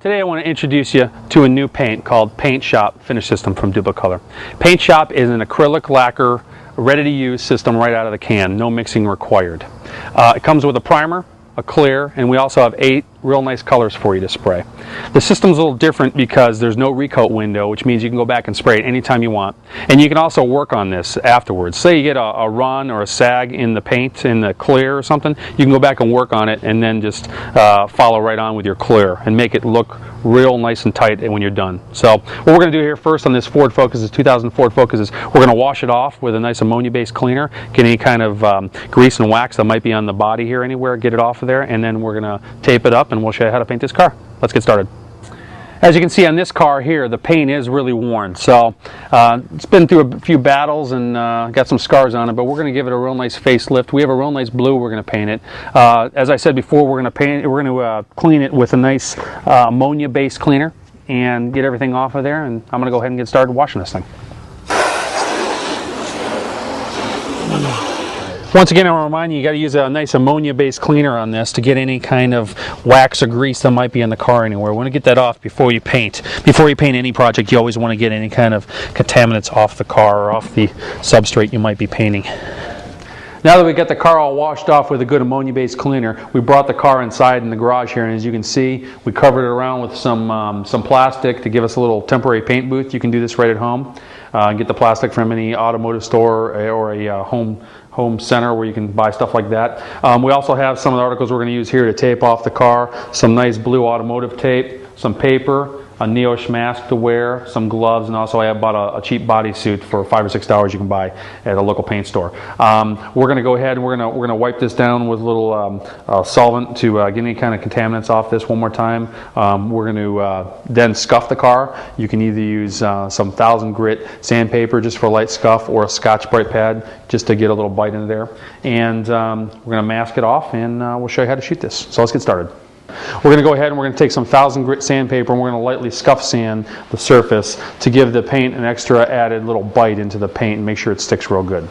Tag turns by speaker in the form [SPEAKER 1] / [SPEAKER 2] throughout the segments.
[SPEAKER 1] Today I want to introduce you to a new paint called PaintShop Finish System from DupliColor. PaintShop is an acrylic lacquer, ready-to-use system right out of the can, no mixing required. It comes with a primer, a clear, and we also have 8 real nice colors for you to spray. The system's a little different because there's no recoat window, which means you can go back and spray it anytime you want. And you can also work on this afterwards. Say you get a run or a sag in the paint, in the clear or something, you can go back and work on it and then just follow right on with your clear and make it look real nice and tight when you're done. So what we're going to do here first on this Ford Focus, this 2000 Ford Focus, is we're going to wash it off with a nice ammonia-based cleaner, get any kind of grease and wax that might be on the body here anywhere, get it off of there, and then we're going to tape it up and we'll show you how to paint this car. Let's get started. As you can see on this car here, the paint is really worn. So it's been through a few battles and got some scars on it, but we're going to give it a real nice facelift. We have a real nice blue we're going to paint it. As I said before, we're going to clean it with a nice ammonia-based cleaner and get everything off of there, and I'm going to go ahead and get started washing this thing. Once again, I'll remind you got to use a nice ammonia-based cleaner on this to get any kind of wax or grease that might be in the car anywhere. We want to get that off before you paint. Before you paint any project, you always want to get any kind of contaminants off the car or off the substrate you might be painting. Now that we got the car all washed off with a good ammonia-based cleaner, we brought the car inside in the garage here, and as you can see, we covered it around with some plastic to give us a little temporary paint booth. You can do this right at home. Get the plastic from any automotive store or a home center where you can buy stuff like that. We also have some of the articles we're going to use here to tape off the car. Some nice blue automotive tape, some paper, a Neosh mask to wear, some gloves, and also I bought a cheap bodysuit for $5 or $6 you can buy at a local paint store. We're going to go ahead and we're going to wipe this down with a little solvent to get any kind of contaminants off this one more time. We're going to then scuff the car. You can either use some 1000 grit sandpaper just for a light scuff, or a Scotch-Brite pad just to get a little bite into there. And we're going to mask it off, and we'll show you how to shoot this. So let's get started. We're going to go ahead and we're going to take some 1000 grit sandpaper and we're going to lightly scuff sand the surface to give the paint an extra added little bite into the paint and make sure it sticks real good.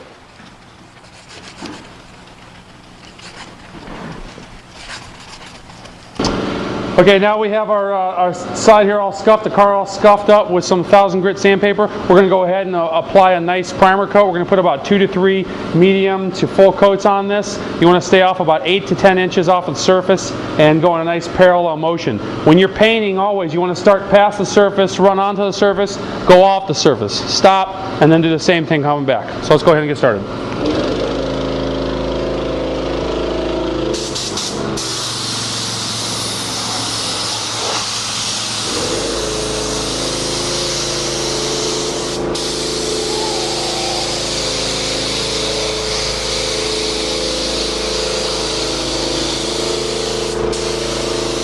[SPEAKER 1] Okay, now we have our side here all scuffed, the car all scuffed up with some 1000 grit sandpaper. We're going to go ahead and apply a nice primer coat. We're going to put about 2 to 3 medium to full coats on this. You want to stay off about 8 to 10 inches off of the surface and go in a nice parallel motion. When you're painting, always you want to start past the surface, run onto the surface, go off the surface, stop, and then do the same thing coming back. So let's go ahead and get started.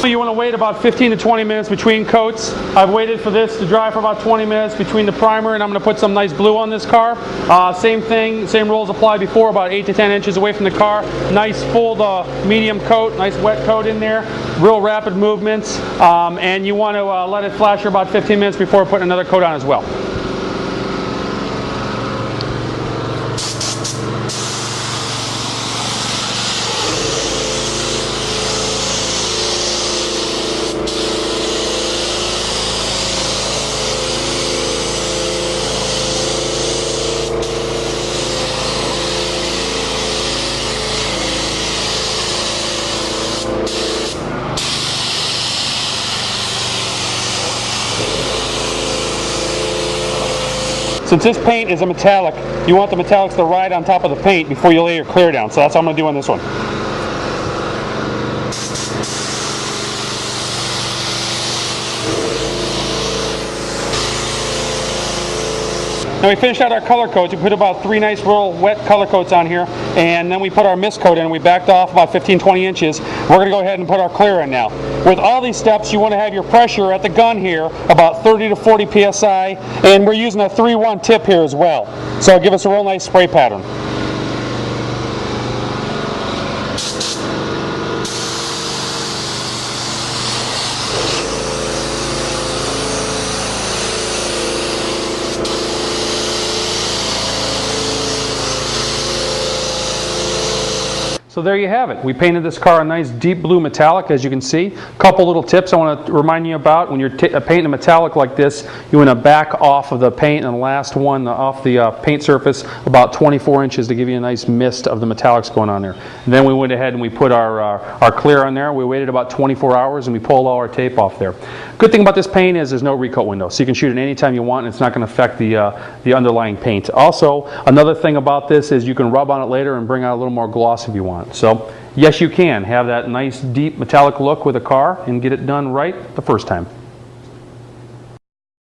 [SPEAKER 1] You want to wait about 15 to 20 minutes between coats. I've waited for this to dry for about 20 minutes between the primer, and I'm going to put some nice blue on this car. Same thing, same rules apply before, about 8 to 10 inches away from the car. Nice full medium coat, nice wet coat in there, real rapid movements, and you want to let it flash for about 15 minutes before putting another coat on as well. Since this paint is a metallic, you want the metallics to ride on top of the paint before you lay your clear down. So that's what I'm going to do on this one. Now we finished out our color coats. We put about 3 nice real wet color coats on here, and then we put our mist coat in. We backed off about 15-20 inches. We're going to go ahead and put our clear in now. With all these steps, you want to have your pressure at the gun here about 30 to 40 psi, and we're using a 3-1 tip here as well. So it'll give us a real nice spray pattern. So there you have it. We painted this car a nice deep blue metallic, as you can see. A couple little tips I want to remind you about. When you're painting a metallic like this, you want to back off of the paint and the last one off the paint surface about 24 inches to give you a nice mist of the metallics going on there. And then we went ahead and we put our clear on there. We waited about 24 hours and we pulled all our tape off there. Good thing about this paint is there's no recoat window, so you can shoot it anytime you want and it's not going to affect the underlying paint. Also, another thing about this is you can rub on it later and bring out a little more gloss if you want. So, yes, you can have that nice deep metallic look with a car and get it done right the first time.